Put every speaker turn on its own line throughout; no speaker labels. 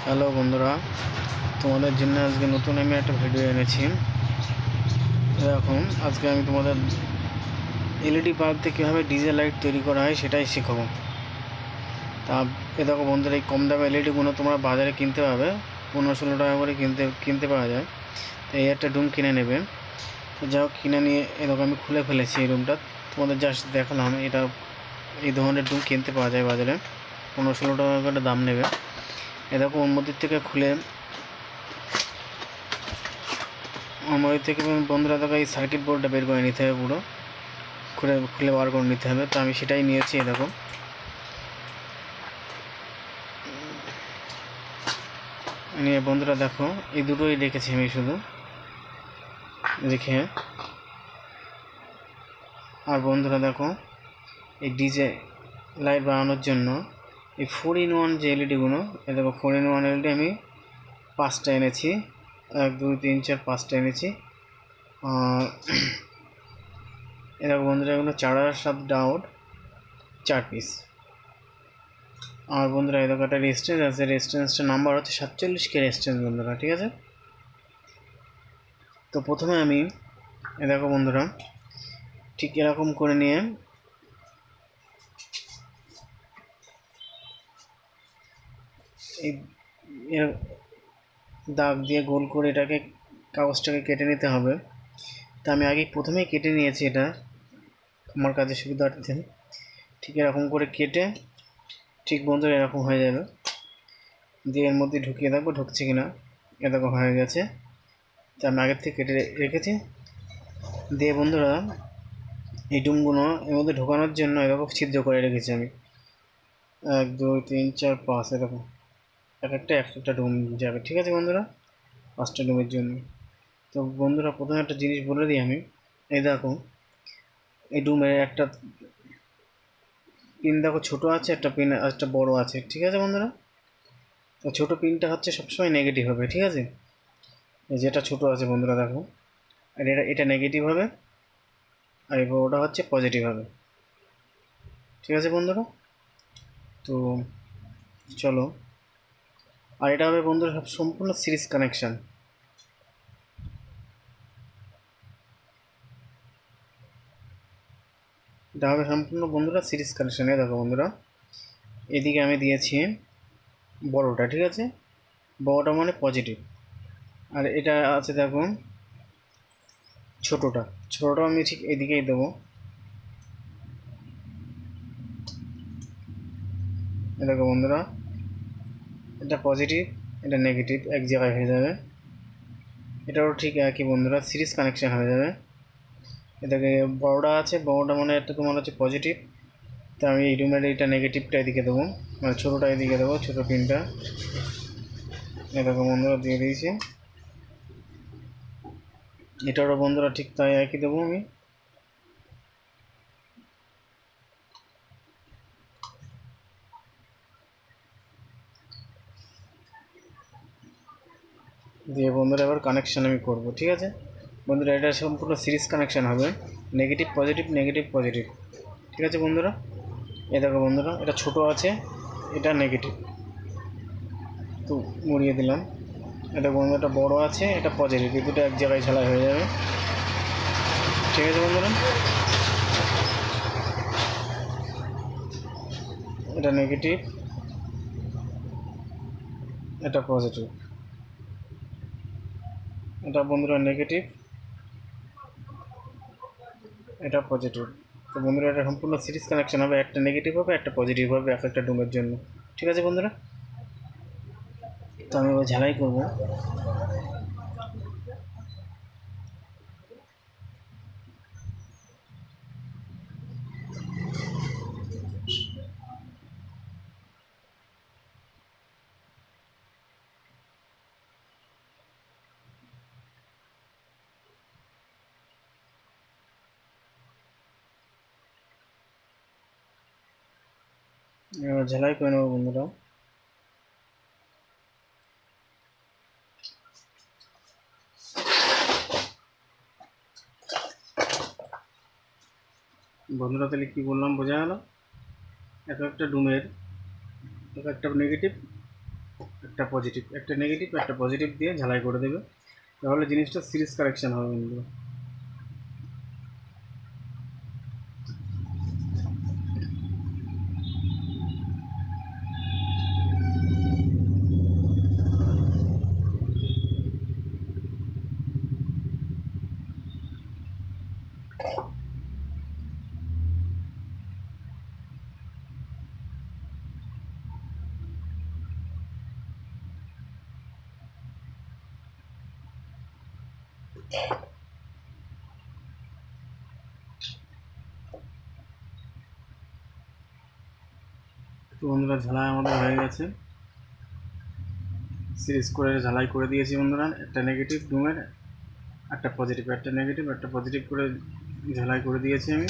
Hello বন্ধুরা, তোমাদের জন্য আজকে নতুন আমি একটা ভিডিও এনেছি। এখন আজকে আমি তোমাদের এলইডি বাল্ব থেকে কীভাবে ডিজে লাইট তৈরি করা হয় সেটাই শেখাবো। তা দেখো বন্ধুরা, এই কম দামে এলইডিগুলো তোমরা বাজারে কিনতে পাবে 15-16 টাকা করে কিনতে পাওয়া যায়। তো এই একটা ডুম কিনে নেবে। তো যাই হোক, কিনে নিয়ে এরকম আমি খুলে ফেলেছি এই রুমটা, তোমাদের জাস্ট দেখালাম। এটা এই ধরনের ডুম কিনতে পাওয়া যায় বাজারে, 15-16 টাকা করে দাম নেবে। দেখো ওর মধ্যে থেকে খুলে আমার থেকে বন্ধুরা দেখো, এই সার্কিট বোর্ডটা বের করে নিতে হবে, পুরো খুলে বার করে নিতে হবে। তো আমি সেটাই নিয়েছি। দেখো নিয়ে বন্ধুরা দেখো, এই দুটোই রেখেছি আমি শুধু রেখে। আর বন্ধুরা দেখো, এই ডিজে লাইট বানানোর জন্য এই 4-in-1 যে এলইডিগুলো, এই দেখো 4-in-1 এলইডি আমি 5টা এনেছি। 1 2 3 4 5টা এনেছি। এই দেখো বন্ধুরা, এগুলো 4.5 ডাউট 4 পিস। আর বন্ধুরা এই দেখো একটা রেজিস্ট্যান্স আছে, রেজিস্ট্যান্সটার নাম্বার হচ্ছে 47K রেজিস্ট্যান্স বন্ধুরা, ঠিক আছে। তো প্রথমে আমি এ দেখো বন্ধুরা, ঠিক এরকম করে নিয়ে এই দাগ দিয়ে গোল করে এটাকে কাগজটাকে কেটে নিতে হবে। তা আমি আগে প্রথমেই কেটে নিয়েছি এটা আমার কাজে সুবিধার্থে। ঠিক এরকম করে কেটে ঠিক বন্ধুরা এরকম হয়ে যাবে, দিয়ে এর মধ্যে ঢুকিয়ে দেখবো ঢুকছে কিনা। এরকম হয়ে গেছে। তা আমি আগের থেকে কেটে রেখেছি। দিয়ে বন্ধুরা এই ডুমগুলো এর মধ্যে ঢোকানোর জন্য এরকম ছিদ্র করে রেখেছি আমি। 1 2 3 4 5 এরকম এক একটা ডুম যাবে, ঠিক আছে বন্ধুরা, 5টা ডুমের জন্য। তো বন্ধুরা প্রথমে একটা জিনিস বলে দিই আমি। এই দেখো, এই ডুমের একটা পিন দেখো ছোটো আছে, একটা পিন একটা বড় আছে, ঠিক আছে বন্ধুরা। তো ছোটো পিনটা হচ্ছে সবসময় নেগেটিভ হবে, ঠিক আছে। যেটা ছোটো আছে বন্ধুরা দেখো, আর এটা নেগেটিভ হবে, আর এই বড়োটা হচ্ছে পজিটিভ হবে, ঠিক আছে বন্ধুরা। তো চলো, আর এটা হবে বন্ধুরা সব সম্পূর্ণ সিরিজ কানেকশান। এটা হবে সম্পূর্ণ বন্ধুরা সিরিজ কানেকশানে। দেখো বন্ধুরা, এদিকে আমি দিয়েছি বড়োটা, ঠিক আছে, বড়োটা মানে পজিটিভ। আর এটা আছে দেখো ছোটোটা আমি ঠিক এদিকেই দেবো। দেখো বন্ধুরা, এটা পজিটিভ, এটা নেগেটিভ এক জায়গায় হয়ে যাবে। এটাও ঠিক একই বন্ধুরা, সিরিজ কানেকশান হয়ে যাবে। এটাকে বড়োটা আছে, বড়োটা মানে একটা তোমার হচ্ছে পজিটিভ। তো আমি এই রুমের এইটা নেগেটিভটা এদিকে দেবো, মানে ছোটোটা এদিকে দেবো, ছোটো পিনটা। এরকম বন্ধুরা দিয়ে দিয়েছি। এটারও বন্ধুরা ঠিক তাই একই দেবো আমি। দিয়ে বন্ধুরা এবার কানেকশান আমি করব, ঠিক আছে বন্ধুরা। এটা সম্পূর্ণ সিরিজ কানেকশান হবে, নেগেটিভ পজিটিভ নেগেটিভ পজিটিভ, ঠিক আছে বন্ধুরা। এ দেখো বন্ধুরা, এটা ছোটো আছে, এটা নেগেটিভ, তো মুড়িয়ে দিলাম। এটা বন্ধু, এটা বড়ো আছে, এটা পজিটিভ, এই দুটো এক জায়গায় ঝালাই হয়ে যাবে, ঠিক আছে বন্ধুরা। এটা নেগেটিভ, এটা পজিটিভ, এটা বন্ধুরা নেগেটিভ, এটা পজিটিভ। তো বন্ধুরা এটা সম্পূর্ণ সিরিজ কানেকশন হবে, একটা নেগেটিভ হবে একটা পজিটিভ হবে এক একটা ডুমের জন্য, ঠিক আছে বন্ধুরা। তো আমি এবার ঝালাই করবো। এবার ঝালাই করে নেবো বন্ধুরা। বন্ধুরা তাহলে কী বললাম বোঝা গেল? এক একটা ডুমের এক একটা নেগেটিভ একটা পজিটিভ, একটা নেগেটিভ, একটা পজিটিভ দিয়ে ঝালাই করে দেবে, তাহলে জিনিসটা সিরিজ কারেকশন হবে বন্ধু। তো বন্ধুরা ঝালাই আমাদের হয়ে গেছে, সিরিজ করে ঝালাই করে দিয়েছি বন্ধুরা। একটা নেগেটিভ ডুমের, একটা পজিটিভ, একটা নেগেটিভ, একটা পজিটিভ করে ঝালাই করে দিয়েছি আমি।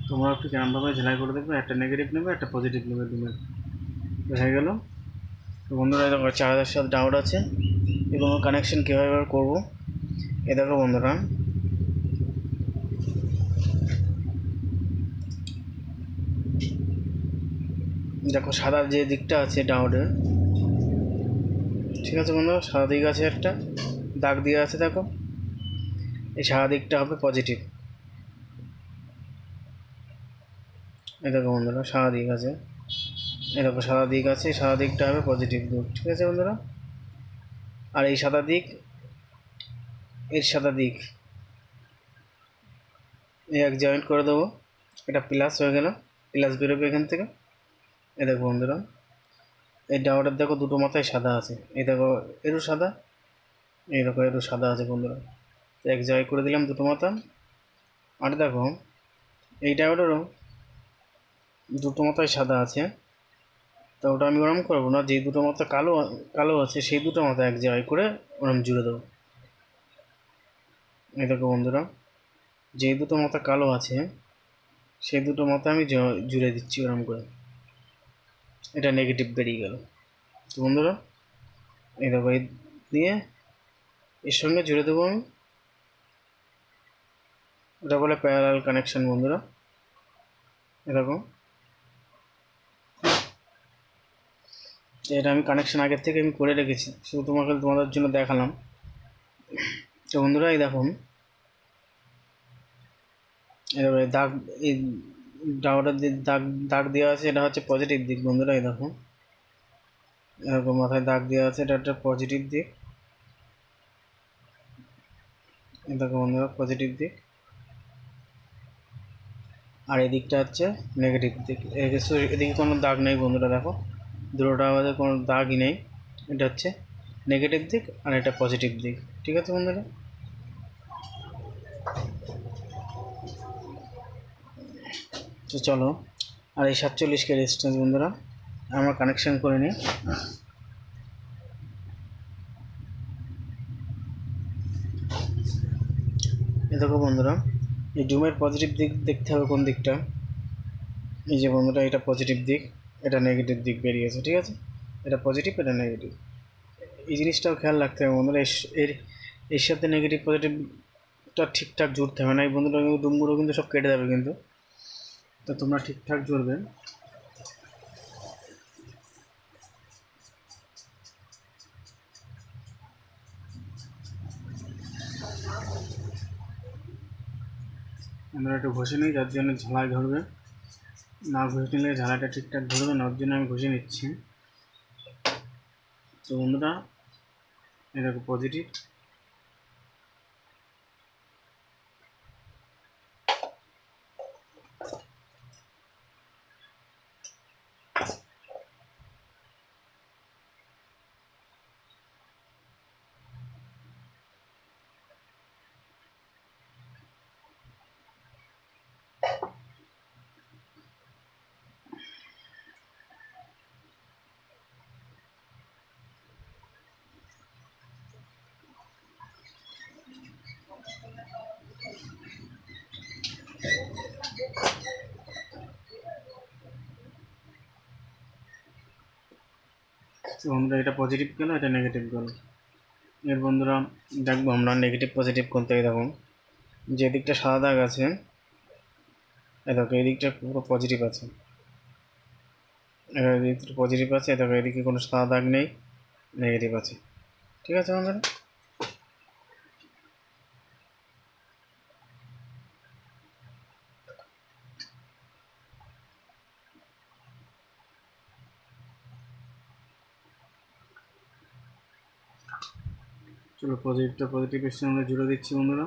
তোমরা একটু কেমনভাবে ঝালাই করে দেবে, একটা নেগেটিভ নেবে, একটা পজিটিভ নেবে ডুমের। তো হয়ে গেল। তো বন্ধুরা দেখো 4007 ডাউট আছে এবং কানেকশন কীভাবে করবো এ দেখো বন্ধুরা। দেখো সাদা যে দিকটা আছে ডাউটের, ঠিক আছে বন্ধুরা, সাদা দিক আছে, একটা দাগ দিয়ে আছে দেখো, এই সাদা দিকটা হবে পজিটিভ। এই দেখো বন্ধুরা সাদা দিক আছে, এই দেখো সাদা দিক আছে, এই সাদা দিকটা হবে পজিটিভ দিক, ঠিক আছে বন্ধুরা। আর এই সাদা দিক, এর সাদা দিক এই এক জয়েন্ট করে দেবো, এটা প্লাস হয়ে গেল, প্লাস বেরোবে এখান থেকে। এই দেখো বন্ধুরা, এই ডাউটার দেখো দুটো মাথায় সাদা আছে, এই দেখো এরও সাদা, এই দেখো এরও সাদা আছে বন্ধুরা। তো এক জায়গায় করে দিলাম দুটো মাথা। আর দেখো এই ডাউটারও দুটো মাথায় সাদা আছে, তো ওটা আমি ওরম করবো না, যেই দুটো মাথা কালো কালো আছে সেই দুটো মাথা এক জায়গায় করে ওরম জুড়ে দেবো। এই দেখো বন্ধুরা, যেই দুটো মাথা কালো আছে সেই দুটো মাথা আমি জুড়ে দিচ্ছি ওরম করে, এটা নেগেটিভ বেরিয়ে গেল। তো বন্ধুরা এই দেখো এই দিয়ে এর সঙ্গে জুড়ে দেবো আমি, এটা বলে প্যারালাল কানেকশন বন্ধুরা। এরকম এটা আমি কানেকশন আগের থেকে আমি করে রেখেছি, শুধু তোমাদের জন্য দেখালাম। তো বন্ধুরা এই দেখুন, এবারে দাগ, এই ডাউটার দাগ দাগ দেওয়া আছে, এটা হচ্ছে পজিটিভ দিক বন্ধুরা। এই দেখুন এরকম মাথায় দাগ দেওয়া আছে, এটা একটা পজিটিভ দিক। এই দেখো বন্ধুরা পজিটিভ দিক, আর এই দিকটা হচ্ছে নেগেটিভ দিক। এদিকে কোনো দাগ নেই বন্ধুরা, দেখো দুটোটা আমাদের কোনো দাগই নেই, এটা হচ্ছে নেগেটিভ দিক আর এটা পজিটিভ দিক, ঠিক আছে বন্ধুরা। তো চলো, আর এই 47K রেজিস্ট্যান্স বন্ধুরা আমরা কানেকশান করে নিই। এ দেখো বন্ধুরা, এই ডুমের পজিটিভ দিক দেখতে হবে কোন দিকটা। এই যে বন্ধুরা এটা পজিটিভ দিক, এটা নেগেটিভ দিক বেরিয়েছে, ঠিক আছে, এটা পজিটিভ এটা নেগেটিভ। এই জিনিসটাও খেয়াল রাখতে হবে বন্ধুরা, এর এর সাথে নেগেটিভ পজিটিভটা ঠিকঠাক জুড়তে হবে না, এই বন্ধুরা কিন্তু ডুমগুলো কিন্তু সব কেটে যাবে কিন্তু। তো তোমরা ঠিকঠাক জুড়বে। আমরা একটু ঘষে নিই, যার জন্য ঝালাই ধরবে, না ঘষে নিলে ঝালাইটা ঠিকঠাক ধরবে না, ওর জন্য আমি ঘষে নিচ্ছি। তো বন্ধুরা এরকম পজিটিভ, তো বন্ধুরা এটা পজিটিভ গেল, এটা নেগেটিভ গেল। এর বন্ধুরা দেখবো আমরা নেগেটিভ পজিটিভ কোন থেকে। দেখুন যে দিকটা সাদা দাগ আছে, দেখো এই দিকটা পুরো পজিটিভ আছে, এদিকটা পজিটিভ আছে, দেখো এদিকে কোনো সাদা দাগ নেই, নেগেটিভ আছে। ঠিক আছে বন্ধুরা, চলো পজিটিভের সঙ্গে আমরা জুড়ে দিচ্ছি বন্ধুরা,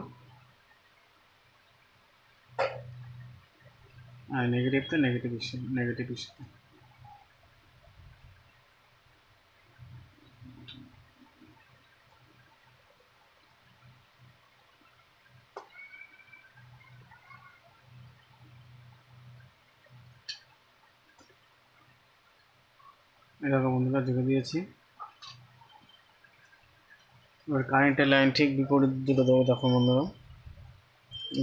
আর নেগেটিভটা নেগেটিভ সাথে। এরকম বন্ধুরা জুড়ে দিয়েছি। এবার কারেন্টের লাইন ঠিক বিপরীত দুটো দেবো, দেখো বন্ধুরা,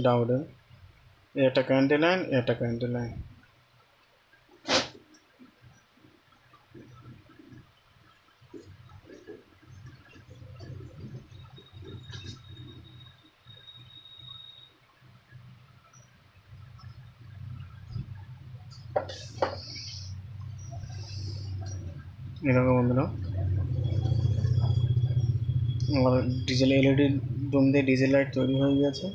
ডাউটে একটা কারেন্টের লাইন, একটা কারেন্টের লাইন। এরকম বন্ধুরা আমার ডিজেল এলইডি ডোম দিয়ে ডিজেল লাইট তৈরি হয়ে গেছে।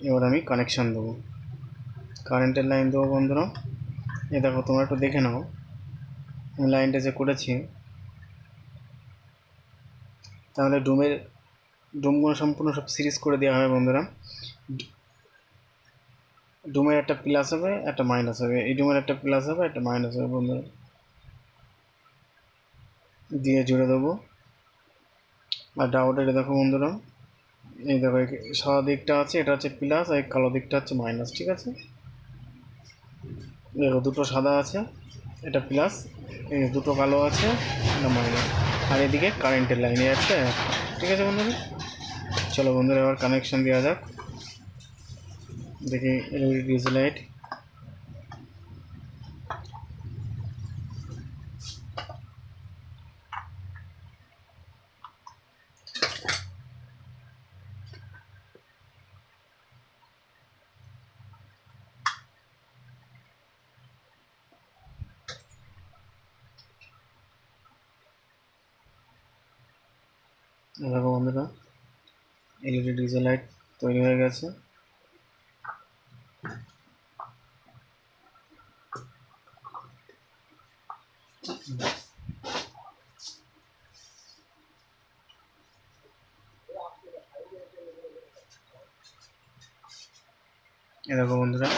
এবার আমি কানেকশান দেবো, কারেন্টের লাইন দেবো বন্ধুরা। এ দেখো, তোমরা একটু দেখে নাও আমি লাইনটা যে করেছি। তাহলে ডোমগুলো সম্পূর্ণ সব সিরিজ করে দেওয়া হবে বন্ধুরা। ডোমের একটা প্লাস হবে, একটা মাইনাস হবে, এই ডোমের একটা প্লাস হবে, একটা মাইনাস হবে বন্ধুরা, দিয়ে জুড়ে দেবো। আর ডাউটের দেখো বন্ধুরা, এই দেখো সাদা দিকটা আছে, এটা হচ্ছে প্লাস, আর কালো দিকটা হচ্ছে মাইনাস। ঠিক আছে, দেখো দুটো সাদা আছে, এটা প্লাস, এই দুটো কালো আছে, এটা মাইনাস, আর এদিকে কারেন্টের লাইনে একটা। ঠিক আছে বন্ধুরা, চলো বন্ধুরা এবার কানেকশান দেওয়া যাক। দেখি এলইডি ডিজেল লাইট, দেখো বন্ধুরা এলইডি ডিজেল লাইট তৈরি হয়ে গেছে। এ দেখো বন্ধুরা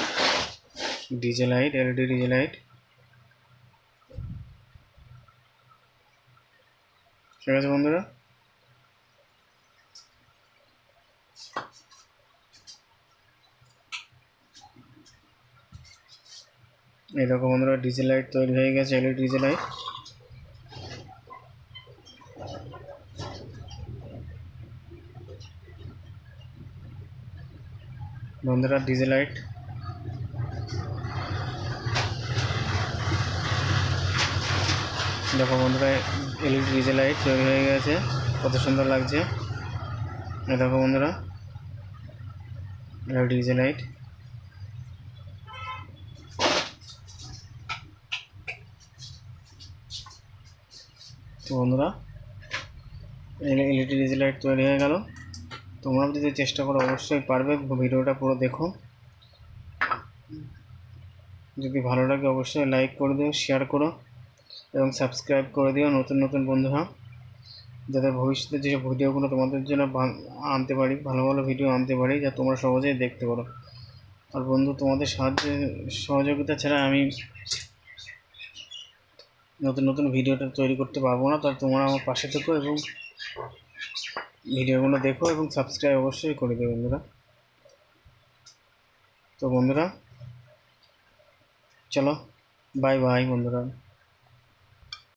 diesel light, LED diesel light. ঠিক আছে বন্ধুরা, এই দেখো বন্ধুরা ডিজেল লাইট তৈরি হয়ে গেছে, এলইডি ডিজেল লাইট। বন্ধুরা ডিজেল লাইট, দেখো বন্ধুরা এলইডি ডিজেল লাইট তৈরি হয়ে গেছে, কত সুন্দর লাগছে। এই দেখো বন্ধুরা এলইডি ডিজেল লাইট। তো বন্ধুরা এলইডি ডিজেল লাইট তৈরি হয়ে গেল। তোমরা যদি চেষ্টা করো অবশ্যই পারবে, ভিডিওটা পুরো দেখো। যদি ভালো লাগে অবশ্যই লাইক করে দিও, শেয়ার করো এবং সাবস্ক্রাইব করে দিও নতুন নতুন বন্ধুরা, যাতে ভবিষ্যতে যেসব ভিডিওগুলো তোমাদের জন্য আনতে পারি, ভালো ভালো ভিডিও আনতে পারি, যা তোমরা সহজেই দেখতে পারো। আর বন্ধু, তোমাদের সহযোগিতা ছাড়া আমি নতুন নতুন ভিডিওটা তৈরি করতে পারবো না। তাই তোমরা আমার পাশে থেকো এবং ভিডিওগুলো দেখো এবং সাবস্ক্রাইব অবশ্যই করে দিও বন্ধুরা। তো বন্ধুরা চলো, বাই বাই বন্ধুরা।